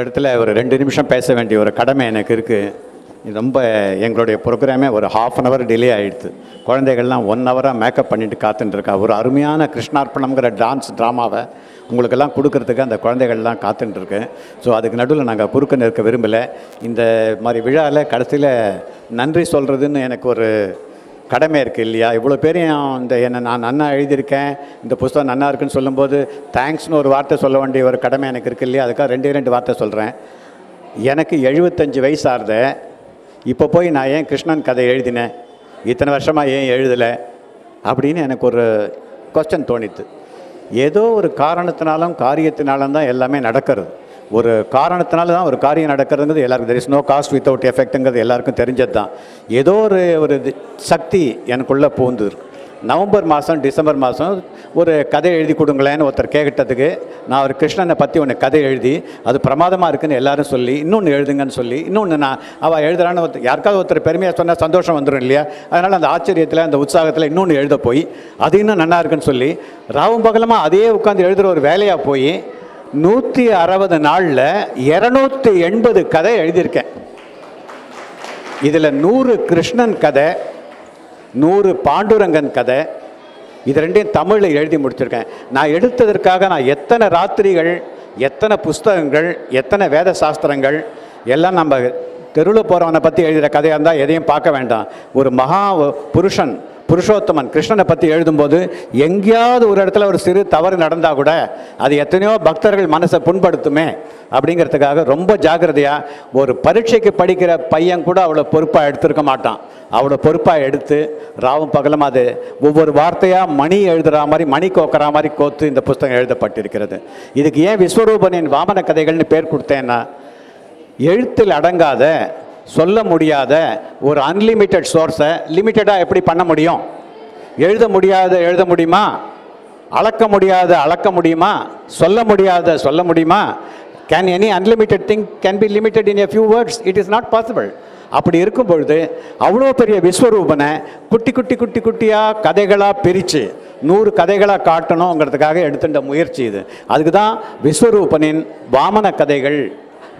உங்களிடத்துல ஒரு 2 நிமிஷம் பேச வேண்டிய ஒரு கடமை எனக்கு இருக்குது. ரொம்ப எங்களுடைய ப்ரோக்ராமே ஒரு ½ அன் ஹவர் டிலே ஆகிடுது. குழந்தைகள்லாம் 1 ஹவராக மேக்கப் பண்ணிட்டு காத்துட்டுருக்கா. ஒரு அருமையான கிருஷ்ணார்ப்பணம்ங்கிற டான்ஸ் ட்ராமாவை உங்களுக்கெல்லாம் கொடுக்கறதுக்கு அந்த குழந்தைகள்லாம் காத்துட்டுருக்கு. ஸோ அதுக்கு நடுவில் நாங்கள் குறுக்க நிற்க விரும்பலை. இந்த மாதிரி விழாவில் கடைசியில் நன்றி சொல்கிறதுன்னு எனக்கு ஒரு கடமை இருக்குது இல்லையா? இவ்வளோ பேரையும் என்னை நான் நன்னா எழுதியிருக்கேன், இந்த புஸ்தகம் நன்னா இருக்குன்னு சொல்லும்போது தேங்க்ஸ்னு ஒரு வார்த்தை சொல்ல வேண்டிய ஒரு கடமை எனக்கு இருக்குது இல்லையா? அதுக்காக 2 வார்த்தை சொல்கிறேன். எனக்கு 75 வயசு ஆகுது. இப்போ போய் நான் ஏன் கிருஷ்ணன் கதை எழுதினேன், இத்தனை வருஷமாக ஏன் எழுதலை அப்படின்னு எனக்கு ஒரு கொஸ்டின் தோணித்து. ஏதோ ஒரு காரணத்தினாலும் காரியத்தினாலும் தான் எல்லாமே நடக்கிறது. ஒரு காரணத்தினால தான் ஒரு காரியம் நடக்கிறதுங்கிறது எல்லாருக்கும் there is no cost without எஃபெக்ட்டுங்கிறது எல்லாருக்கும் தெரிஞ்சது தான். ஏதோ ஒரு சக்தி எனக்குள்ளே பூந்து. நவம்பர் மாதம் டிசம்பர் மாதம் ஒரு கதை எழுதி கொடுங்களேன்னு ஒருத்தர் கேட்டதுக்கு நான் ஒரு கிருஷ்ணனை பற்றி ஒன்று கதை எழுதி அது பிரமாதமாக இருக்குன்னு எல்லாரும் சொல்லி இன்னொன்று எழுதுங்கன்னு சொல்லி இன்னொன்று நான் அவள் எழுதுறான்னு யாருக்காவது ஒருத்தர் பெருமையாக சொன்னால் சந்தோஷம் வந்துடும் இல்லையா? அதனால் அந்த ஆச்சரியத்தில் அந்த உற்சாகத்தில் இன்னொன்று எழுத போய் அது இன்னும் நல்லா இருக்குன்னு சொல்லி ராவும் பகலமாக அதே உட்காந்து எழுதுகிற ஒரு வேலையாக போய் 160 நாளில் 280 கதை எழுதியிருக்கேன். இதில் 100 கிருஷ்ணன் கதை, 100 பாண்டுரங்கன் கதை, இது 2ஐயும் தமிழில் எழுதி முடிச்சிருக்கேன். நான் எடுத்ததற்காக நான் எத்தனை ராத்திரிகள், எத்தனை புஸ்தகங்கள், எத்தனை வேத சாஸ்திரங்கள் எல்லாம் நம்ம தெருவில் போகிறவனை பற்றி எழுதுகிற கதையாக இருந்தால் எதையும் பார்க்க வேண்டாம். ஒரு மகா புருஷன் புருஷோத்தமன் கிருஷ்ணனை பற்றி எழுதும்போது எங்கேயாவது ஒரு இடத்துல ஒரு சிறு தவறு நடந்தால் கூட அது எத்தனையோ பக்தர்கள் மனசை புண்படுத்துமே அப்படிங்கிறதுக்காக ரொம்ப ஜாக்கிரதையாக ஒரு பரீட்சைக்கு படிக்கிற பையன் கூட அவ்வளோ பொறுப்பாக எடுத்துருக்க மாட்டான். அவ்வளோ பொறுப்பாக எடுத்து ராவும் பகலும் அது ஒவ்வொரு வார்த்தையாக மணி எழுதுகிற மாதிரி மணி கோக்கிற மாதிரி கோத்து இந்த புஸ்தகம் எழுதப்பட்டிருக்கிறது. இதுக்கு ஏன் விஸ்வரூபனின் வாமன கதைகள்னு பேர் கொடுத்தேன்னா, எழுத்தில் அடங்காத சொல்ல முடியாத ஒரு அன்லிமிட்டெட் சோர்ஸை லிமிட்டடாக எப்படி பண்ண முடியும்? எழுத முடியாத எழுத முடியுமா? அளக்க முடியாத அளக்க முடியுமா? சொல்ல முடியாத சொல்ல முடியுமா? Can any unlimited thing can be limited in a few words? It is not possible. அப்படி இருக்கும் பொழுது அவ்வளோ பெரிய விஸ்வரூபனை குட்டி குட்டி குட்டி குட்டியாக கதைகளாக பிரித்து 100 கதைகளாக காட்டணுங்கிறதுக்காக எடுத்துட்ட முயற்சி இது. அதுக்கு தான் விஸ்வரூபனின் வாமன கதைகள்.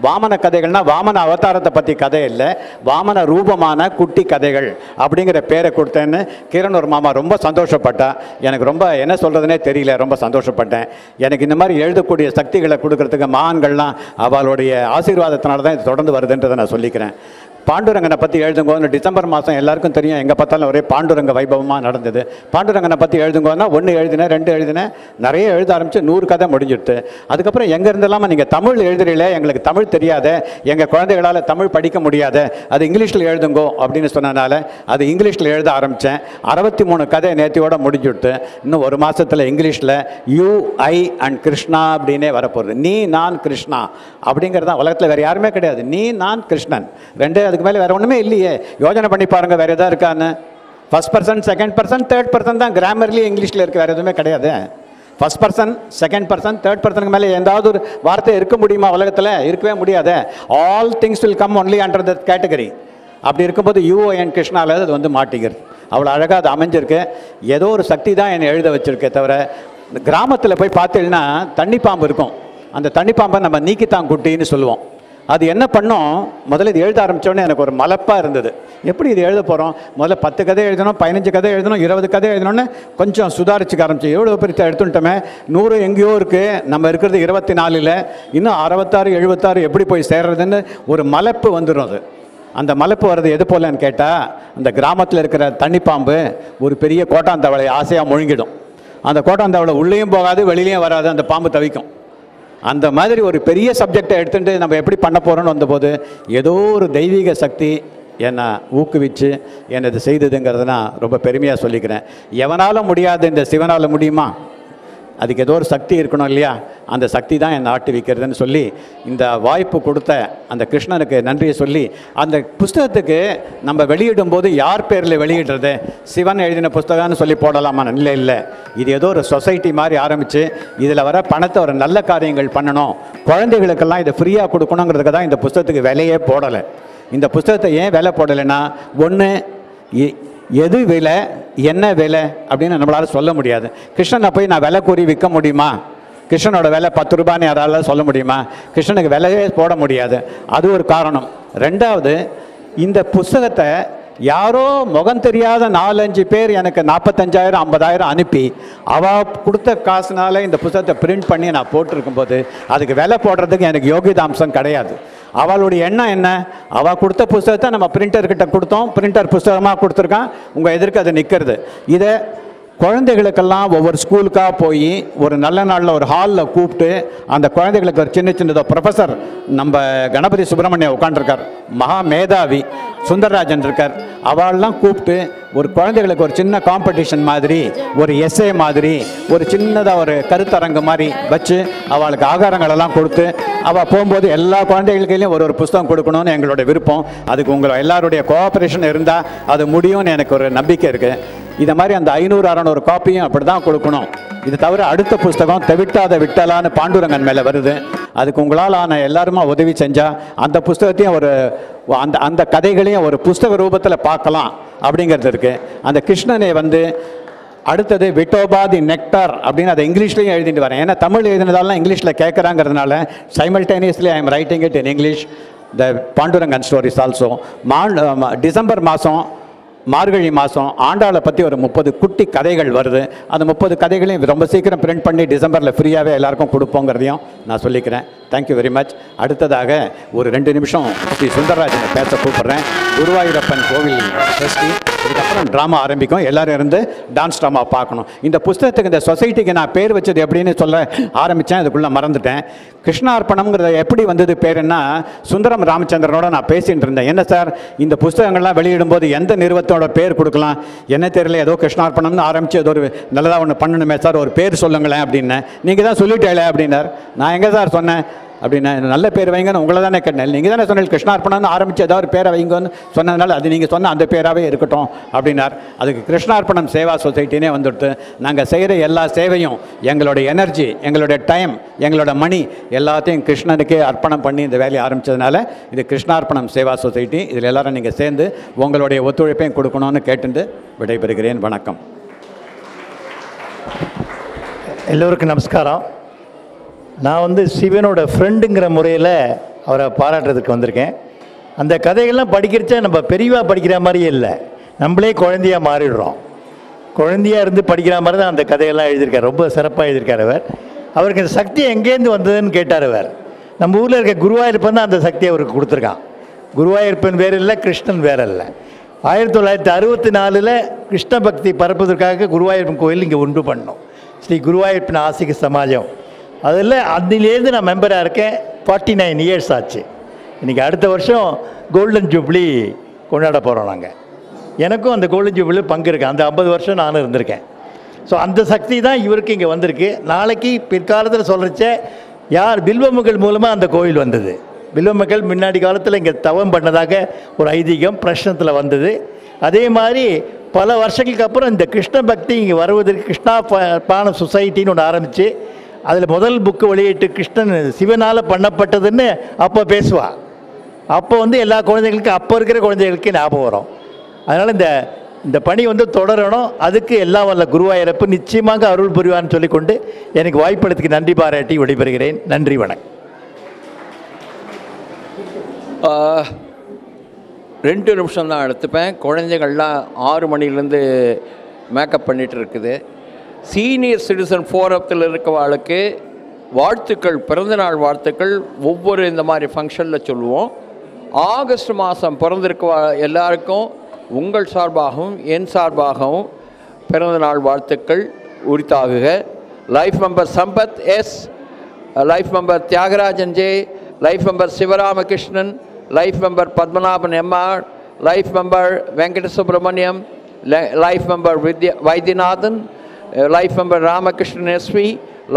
வாமன கதைகள்னால் வாமன அவதாரத்தை பற்றி கதை இல்லை, வாமன ரூபமான குட்டி கதைகள் அப்படிங்கிற பேரை கொடுத்தேன்னு கிரண் மாமா ரொம்ப சந்தோஷப்பட்டா. எனக்கு ரொம்ப என்ன சொல்கிறதுனே தெரியல, ரொம்ப சந்தோஷப்பட்டேன். எனக்கு இந்த மாதிரி எழுதக்கூடிய சக்திகளை கொடுக்கறதுக்கு மகான்கள்லாம் அவளுடைய ஆசீர்வாதத்தினால தான் இது தொடர்ந்து வருதுன்றதை நான் சொல்லிக்கிறேன். பாண்டுரங்கனை பற்றி எழுதுங்கோன்னு டிசம்பர் மாதம் எல்லாருக்கும் தெரியும், எங்கே பார்த்தாலும் ஒரே பாண்டுரங்க வைபவமாக நடந்தது. பாண்டுரங்கனை பற்றி எழுதுங்கோன்னா 1 எழுதினேன், 2 எழுதினேன், நிறைய எழுத ஆரம்பித்து 100 கதை முடிஞ்சிடுது. அதுக்கப்புறம் எங்கே இருந்தெல்லாம் நீங்கள் தமிழ் எழுதுறீங்களே, எங்களுக்கு தமிழ் தெரியாத, எங்கள் குழந்தைகளால் தமிழ் படிக்க முடியாத, அது இங்கிலீஷில் எழுதுங்கோ அப்படின்னு சொன்னதுனால அது இங்கிலீஷில் எழுத ஆரம்பித்தேன். 63 கதை நேத்தியோட முடிஞ்சுடுத்து. இன்னும் ஒரு மாதத்தில் இங்கிலீஷில் யூ ஐ அண்ட் கிருஷ்ணா அப்படின்னே வரப்போகுது. நீ நான் கிருஷ்ணா அப்படிங்கிறது தான். உலகத்தில் வேறு யாருமே கிடையாது. நீ நான் கிருஷ்ணன், 2 அதுக்கு மேலே வேறு ஒன்றுமே இல்லையே. யோஜனை பண்ணி பாருங்கள் வேறு எதாவது இருக்கான்னு. First person, second person, third person தான் கிராமர்லேயே இங்கிலீஷில் இருக்குது, வேறு எதுவுமே கிடையாது. First person, second person, third பர்சனுக்கு மேலே எந்தாவது ஒரு வார்த்தை இருக்க முடியுமா உலகத்தில்? இருக்கவே முடியாது. All things will come only under that category. அப்படி இருக்கும்போது யூஎன் கிருஷ்ணாவில் அது வந்து மாட்டிக்கிறது. அவ்வளோ அழகாக அது அமைஞ்சிருக்கு. ஏதோ ஒரு சக்தி தான் என்னை எழுத வச்சுருக்கே தவிர. கிராமத்தில் போய் பார்த்தீங்கன்னா தண்ணி பாம்பு இருக்கும். அந்த தண்ணி பாம்பை நம்ம நீக்கித்தான் குட்டின்னு சொல்லுவோம். அது என்ன பண்ணோம், முதல்ல இது எழுத ஆரம்பித்தோடனே எனக்கு ஒரு மலப்பாக இருந்தது. எப்படி இது எழுத போகிறோம்? முதல்ல 10 கதை எழுதணும், 15 கதை எழுதணும், 20 கதை எழுதணும்னு கொஞ்சம் சுதாரிச்சுக்க ஆரம்பிச்சு. எவ்வளோ பெருத்த எடுத்துட்டோமே, 100 எங்கேயோ இருக்குது, நம்ம இருக்கிறது 24, இன்னும் 66 76 எப்படி போய் சேர்றதுன்னு ஒரு மலப்பு வந்துடும். அது அந்த மலப்பு வர்றது எது போலன்னு கேட்டால், அந்த கிராமத்தில் இருக்கிற தண்ணிப்பாம்பு ஒரு பெரிய கோட்டாந்தவளை ஆசையாக முழுங்கிடும். அந்த கோட்டாந்தவளை உள்ளேயும் போகாது, வெளியிலையும் வராது, அந்த பாம்பு தவிக்கும். அந்த மாதிரி ஒரு பெரிய சப்ஜெக்டை எடுத்துகிட்டு நம்ம எப்படி பண்ண போகிறோன்னு வந்தபோது ஏதோ ஒரு தெய்வீக சக்தி என்னை ஊக்குவிச்சு என்னை இது செய்ததுங்கிறத நான் ரொம்ப பெருமையாக சொல்லிக்கிறேன். எவனாலும் முடியாது, இந்த சிவனால் முடியுமா? அதுக்கு ஏதோ ஒரு சக்தி இருக்கணும் இல்லையா? அந்த சக்தி தான் என்னை ஆட்டி வைக்கிறதுன்னு சொல்லி இந்த வாய்ப்பு கொடுத்த அந்த கிருஷ்ணனுக்கு நன்றியை சொல்லி, அந்த புஸ்தகத்துக்கு நம்ம வெளியிடும்போது யார் பேரில் வெளியிடுறது? சிவன் எழுதின புஸ்தகம்னு சொல்லி போடலாமா? இல்லை இல்லை, இது ஏதோ ஒரு சொசைட்டி மாதிரி ஆரம்பித்து இதில் வர பணத்தை ஒரு நல்ல காரியங்கள் பண்ணணும், குழந்தைகளுக்கெல்லாம் இதை ஃப்ரீயாக கொடுக்கணுங்கிறதுக்கு தான் இந்த புஸ்தகத்துக்கு விலையே போடலை. இந்த புஸ்தகத்தை ஏன் விலை போடலைன்னா, ஒன்று எது விலை என்ன விலை அப்படின்னு நம்மளால் சொல்ல முடியாது. கிருஷ்ணனை போய் நான் விலை கூறி விற்க முடியுமா? கிருஷ்ணனோட விலை 10 ரூபான்னு யாரால சொல்ல முடியுமா? கிருஷ்ணனுக்கு விலையே போட முடியாது. அது ஒரு காரணம். ரெண்டாவது, இந்த புஸ்தகத்தை யாரோ முகம் தெரியாத 4-5 பேர் எனக்கு 45,000 50,000 அனுப்பி அவள் கொடுத்த காசுனால இந்த புத்தகத்தை பிரிண்ட் பண்ணி நான் போட்டிருக்கும்போது அதுக்கு விலை போடுறதுக்கு எனக்கு யோகிதாம்சம் கிடையாது. அவளுடைய எண்ணம் என்ன? அவள் கொடுத்த புஸ்தகத்தை நம்ம பிரிண்டர்கிட்ட கொடுத்தோம், பிரிண்டர் புஸ்தகமாக கொடுத்துருக்கான், உங்கள் எதிர்க்கு அது நிற்கிறது. இதை குழந்தைகளுக்கெல்லாம் ஒவ்வொரு ஸ்கூலுக்காக போய் ஒரு நல்ல நாளில் ஒரு ஹாலில் கூப்பிட்டு அந்த குழந்தைகளுக்கு ஒரு சின்னதோ ப்ரொஃபஸர் நம்ம கணபதி சுப்பிரமணியம் உட்காண்டிருக்கார், மகா மேதாவி சுந்தரராஜன் இருக்கார், அவள்லாம் கூப்பிட்டு ஒரு குழந்தைகளுக்கு ஒரு சின்ன காம்படிஷன் மாதிரி, ஒரு எஸ்ஏ மாதிரி, ஒரு சின்னதாக ஒரு கருத்தரங்கு மாதிரி வச்சு அவளுக்கு ஆகாரங்களெல்லாம் கொடுத்து அவள் போகும்போது எல்லா குழந்தைகளுக்கையும் ஒரு புஸ்தகம் கொடுக்கணும்னு எங்களோட விருப்பம். அதுக்கு உங்களை எல்லாருடைய கோஆப்ரேஷன் இருந்தால் அது முடியும்னு எனக்கு ஒரு நம்பிக்கை இருக்குது. இதை மாதிரி அந்த 500-600 காப்பியும் அப்படி தான் கொடுக்கணும். இது தவிர அடுத்த புஸ்தகம் தெவிட்டாத விட்டலான்னு பாண்டுரங்கன் மேலே வருது. அதுக்கு உங்களால் எல்லாருமா உதவி செஞ்சால் அந்த புஸ்தகத்தையும் ஒரு அந்த கதைகளையும் ஒரு புஸ்தக ரூபத்தில் பார்க்கலாம் அப்படிங்கிறது இருக்குது. அந்த கிருஷ்ணனை அடுத்தது விட்டோபா தி நெக்டார் அப்படின்னு அதை இங்கிலீஷ்லேயும் எழுதிட்டு வரேன். ஏன்னா தமிழ் எழுதினதாலாம் இங்கிலீஷில் கேட்குறாங்கிறதுனால simultaneously I am writing it in English, the Pandurangan stories also. December மாதம் மார்கழி மாதம் ஆண்டாளை பற்றி ஒரு 30 குட்டி கதைகள் வருது. அந்த 30 கதைகளையும் ரொம்ப சீக்கிரம் பிரிண்ட் பண்ணி டிசம்பரில் ஃப்ரீயாகவே எல்லாருக்கும் கொடுப்போங்கிறதையும் நான் சொல்லிக்கிறேன். Thank you very much. அடுத்ததாக ஒரு 2 நிமிஷம் ஸ்ரீ சுந்தரராஜனை பேச கூப்பிட்றேன். குருவாயூரப்பன் கோவில் ட்ரஸ்டி. இதுக்கப்புறம் ட்ராமா ஆரம்பிக்கும், எல்லோரும் இருந்து டான்ஸ் ட்ராமா பார்க்கணும். இந்த புஸ்தகத்துக்கு இந்த சொசைட்டிக்கு நான் பேர் வச்சது எப்படின்னு சொல்ல ஆரம்பித்தேன், அதுக்குள்ளே மறந்துட்டேன். கிருஷ்ணார்ப்பணம்ங்கிறத எப்படி வந்தது பேருன்னா, சுந்தரம் ராமச்சந்திரனோட நான் பேசிகிட்டு இருந்தேன். என்ன சார் இந்த புஸ்தகங்கள்லாம் வெளியிடும்போது எந்த நிறுவனத்தோட பேர் கொடுக்கலாம்? என்ன தெரியல, ஏதோ கிருஷ்ணார்ப்பணம்னு ஆரம்பித்து ஏதோ ஒரு நல்லதாக ஒன்று பண்ணணுமே சார், ஒரு பேர் சொல்லுங்களேன் அப்படின்னேன். நீங்கள் தான் சொல்லிட்டேல அப்படின்னார். நான் எங்கே சார் சொன்னேன் அப்படின்னா, நல்ல பேர் வைங்கன்னு உங்களை தானே கேட்டேன். நீங்கள் தானே சொன்னீங்க கிருஷ்ணார்ப்பணம்னு ஆரம்பித்து ஏதாவது ஒரு பேரை வைங்கன்னு சொன்னதுனால அது நீங்கள் சொன்ன அந்த பேராகவே இருக்கட்டும் அப்படின்னார். அதுக்கு கிருஷ்ணார்ப்பணம் சேவா சொசைட்டினே வந்துடுத்து. நாங்கள் செய்கிற எல்லா சேவையும் எங்களோட எனர்ஜி, எங்களோட டைம், எங்களோட மணி எல்லாத்தையும் கிருஷ்ணனுக்கே அர்ப்பணம் பண்ணி இந்த வேலையை ஆரம்பித்ததுனால இது கிருஷ்ணார்ப்பணம் சேவா சொசைட்டி. இதில் எல்லாரும் நீங்கள் சேர்ந்து உங்களுடைய ஒத்துழைப்பையும் கொடுக்கணும்னு கேட்டு விடைபெறுகிறேன். வணக்கம். எல்லோருக்கும் நமஸ்காரம். நான் சிவனோட ஃப்ரெண்டுங்கிற முறையில் அவரை பாராட்டுறதுக்கு வந்திருக்கேன். அந்த கதைகள்லாம் படிக்கிறச்சா நம்ம பெரியவா படிக்கிற மாதிரியே இல்லை, நம்மளே குழந்தையாக மாறிடுறோம். குழந்தையாக இருந்து படிக்கிற மாதிரி தான் அந்த கதையெல்லாம் எழுதியிருக்கார். ரொம்ப சிறப்பாக எழுதியிருக்கார் அவர். அவருக்கு அந்த சக்தி எங்கேருந்து வந்ததுன்னு கேட்டார் அவர். நம்ம ஊரில் இருக்க குருவாயூரப்பன் தான் அந்த சக்தியை அவருக்கு கொடுத்துருக்கான். குருவாயூரப்பன் வேறு இல்லை, கிருஷ்ணன் வேறு இல்லை. 1964 கிருஷ்ண பக்தி பரப்புவதற்காக குருவாயூரப்பன் கோயில் இங்கே உண்டு பண்ணோம், ஸ்ரீ குருவாயூரப்பன் ஆசிக சமாஜம். அதில் அதிலேருந்து நான் மெம்பராக இருக்கேன். 49 இயர்ஸ் ஆச்சு. இன்றைக்கி அடுத்த வருஷம் கோல்டன் ஜூப்ளி கொண்டாட போகிறோம் நாங்கள். எனக்கும் அந்த கோல்டன் ஜூப்ளி பங்கு இருக்குது. அந்த 50 வருஷம் நானும் இருந்திருக்கேன். ஸோ அந்த சக்தி தான் இவருக்கு இங்கே வந்திருக்கு. நாளைக்கு பிற்காலத்தில் சொல்கிறச்ச யார் பில்வமக்கள் மூலமாக அந்த கோயில் வந்தது. பில்வமக்கள் முன்னாடி காலத்தில் இங்கே தவம் பண்ணதாக ஒரு ஐதீகம் பிரஷ்னத்தில் வந்தது. அதே மாதிரி பல வருஷங்களுக்கு அப்புறம் இந்த கிருஷ்ண பக்தி இங்கே வருவதற்கு கிருஷ்ணா பான சொசைட்டின்னு ஒன்று ஆரம்பித்து அதில் முதல் புக்கு வெளியிட்டு கிருஷ்ணன் சிவனால் பண்ணப்பட்டதுன்னு அப்போ பேசுவாள். அப்போ எல்லா குழந்தைகளுக்கும், அப்போ இருக்கிற குழந்தைகளுக்கு ஞாபகம் வரும். அதனால் இந்த பணி தொடரணும். அதுக்கு எல்லாம் வல்ல குருவாயூரப்பு நிச்சயமாக அருள் புரிவான்னு சொல்லிக்கொண்டு எனக்கு வாய்ப்பளித்துக்கு நன்றி பாராட்டி விடைபெறுகிறேன். நன்றி, வணக்கம். 2 நிமிஷம் தான் எடுத்துப்பேன். குழந்தைகள்லாம் 6 மணிலேருந்து மேக்கப் பண்ணிகிட்டு இருக்குது. சீனியர் சிட்டிசன் ஃபோரத்தில் இருக்கவாளுக்கு வாழ்த்துக்கள், பிறந்தநாள் வாழ்த்துக்கள் ஒவ்வொரு இந்த மாதிரி ஃபங்க்ஷனில் சொல்லுவோம். ஆகஸ்ட் மாதம் பிறந்திருக்க எல்லாருக்கும் உங்கள் சார்பாகவும் என் சார்பாகவும் பிறந்தநாள் வாழ்த்துக்கள் உரித்தாகுக. Life member Sampath S, life member Thiagarajan J, life member Sivaramakrishnan, life member Padmanabhan MR, life member Venkata Subramaniam, life member Vaidyanathan, life member Ramakrishnan SV,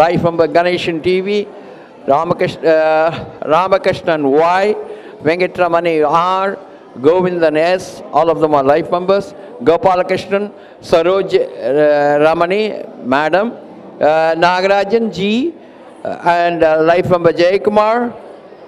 life member Ganesan TV, Ramakrishnan Y, Venkatramani R, Govindan S, all of them are life members. Gopalakrishnan, Saroj Ramani, Madam, Nagarajan G, and life member Jayakumar,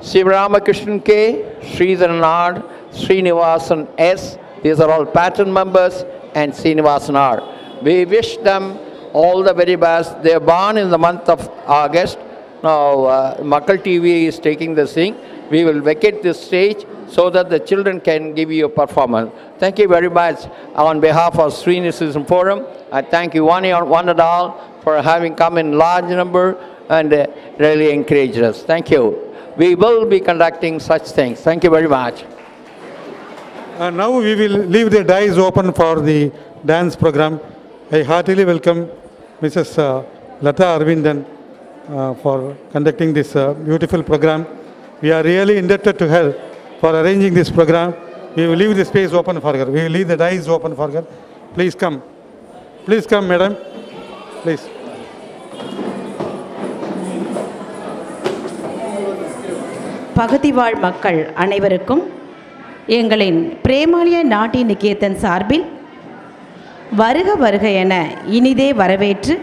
Sivaramakrishnan K, Sridharan R, Srinivasan S. These are all pattern members and Srinivasan R. We wish them all the very best. They are born in the month of August. Now, Makkal TV is taking this thing. We will vacate this stage so that the children can give you a performance. Thank you very much. On behalf of Senior Citizen Forum, I thank you one and all for having come in large number and really encouraged us. Thank you. We will be conducting such things. Thank you very much. Now we will leave the dais open for the dance program. I heartily welcome Mrs. Lata Arvindan for conducting this beautiful program. We are really indebted to her for arranging this program. We will leave the space open for her. We will leave the dais open for her. Please come. Please come, madam. Please. பகுதிவாழ் மக்கள் அனைவருக்கும் எங்களின் பிரேமாலயா நாட்டிய நிகேதன் சார்பில் வருக வருக என இனிதே வரவேற்று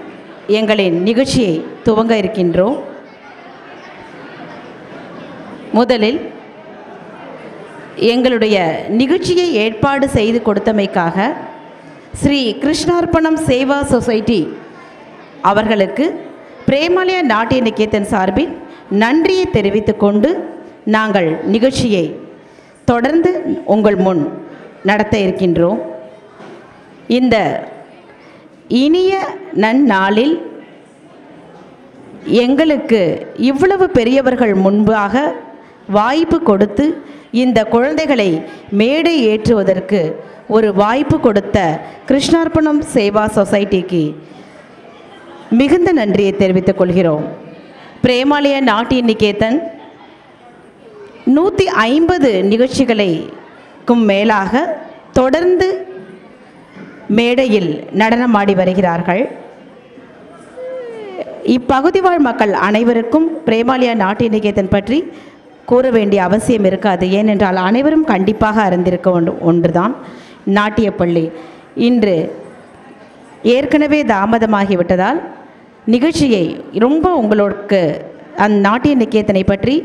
எங்களின் நிகழ்ச்சியை துவங்க இருக்கின்றோம். முதலில் எங்களுடைய நிகழ்ச்சியை ஏற்பாடு செய்து கொடுத்தமைக்காக ஸ்ரீ கிருஷ்ணார்ப்பணம் சேவா சொசைட்டி அவர்களுக்கு பிரேமாலயா நாட்டிய நிகேதன் சார்பில் நன்றியை தெரிவித்துக்கொண்டு நாங்கள் நிகழ்ச்சியை தொடர்ந்து உங்கள் முன் நடத்த இருக்கின்றோம். இந்த இனிய நன்னாளில் எங்களுக்கு இவ்வளவு பெரியவர்கள் முன்பாக வாய்ப்பு கொடுத்து இந்த குழந்தைகளை மேடை ஏற்றுவதற்கு ஒரு வாய்ப்பு கொடுத்த கிருஷ்ணார்ப்பணம் சேவா சொசைட்டிக்கு மிகுந்த நன்றியை தெரிவித்துக் கொள்கிறோம். பிரேமாலயா நாட்டிய நிகேதன் 150 நிகழ்ச்சிகளுக்கும் மேலாக தொடர்ந்து மேடையில் நடனமாடி வருகிறார்கள். இப்பகுதி வாழ் மக்கள் அனைவருக்கும் பிரேமாலயா நாட்டிய நிகேதன் பற்றி கூற வேண்டிய அவசியம் இருக்காது. ஏனென்றால் அனைவரும் கண்டிப்பாக அறிந்திருக்க ஒன்றுதான் நாட்டியப்பள்ளி. இன்று ஏற்கனவே தாமதமாகிவிட்டதால் நிகழ்ச்சியை ரொம்ப உங்களுக்கு அந்த நாட்டிய நிகேதனை பற்றி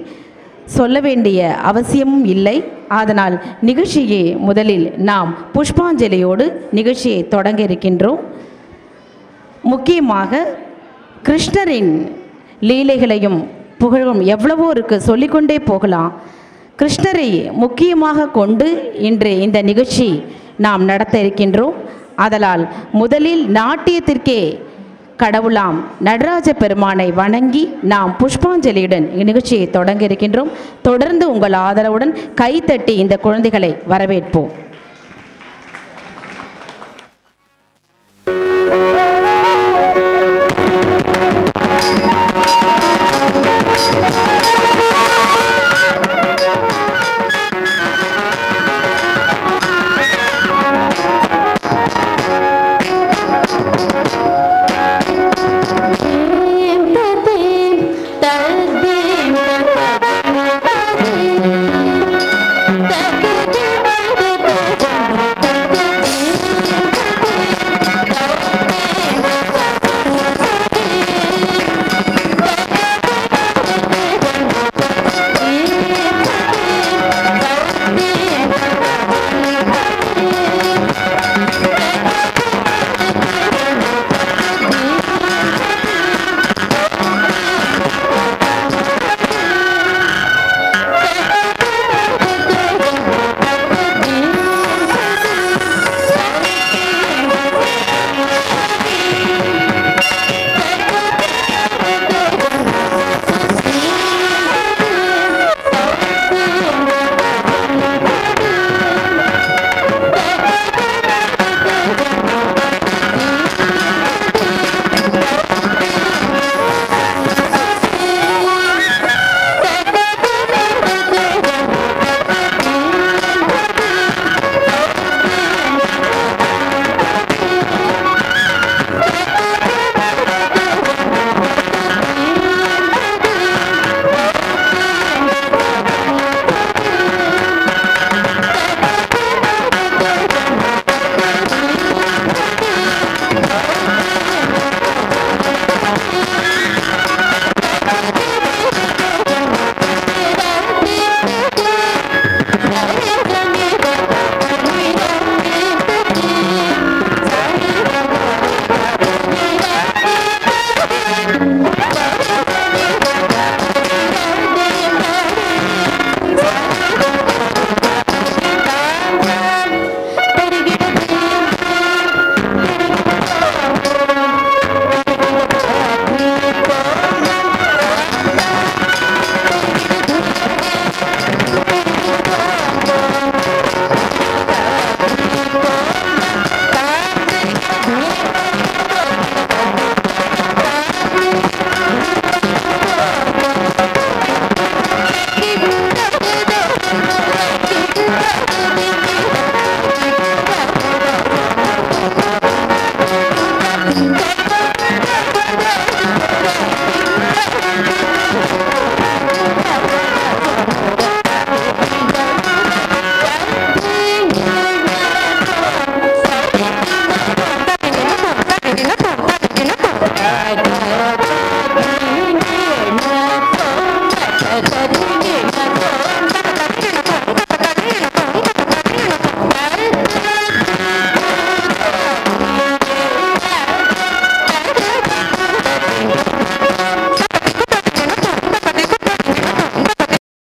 சொல்ல வேண்டிய அவசியமும் இல்லை. அதனால் நிகழ்ச்சியை முதலில் நாம் புஷ்பாஞ்சலியோடு நிகழ்ச்சியை தொடங்க இருக்கின்றோம். முக்கியமாக கிருஷ்ணரின் லீலைகளையும் புகழும் எவ்வளவோ இருக்குது, சொல்லிக்கொண்டே போகலாம். கிருஷ்ணரை முக்கியமாக கொண்டு இன்று இந்த நிகழ்ச்சி நாம் நடத்த இருக்கின்றோம். அதனால் முதலில் நாட்டியத்திற்கே கடவுளாம் நடராஜ பெருமானை வணங்கி நாம் புஷ்பாஞ்சலியுடன் நிகழ்ச்சியை தொடங்க இருக்கின்றோம். தொடர்ந்து உங்கள் ஆதரவுடன் கைத்தட்டி இந்த குழந்தைகளை வரவேற்போம்.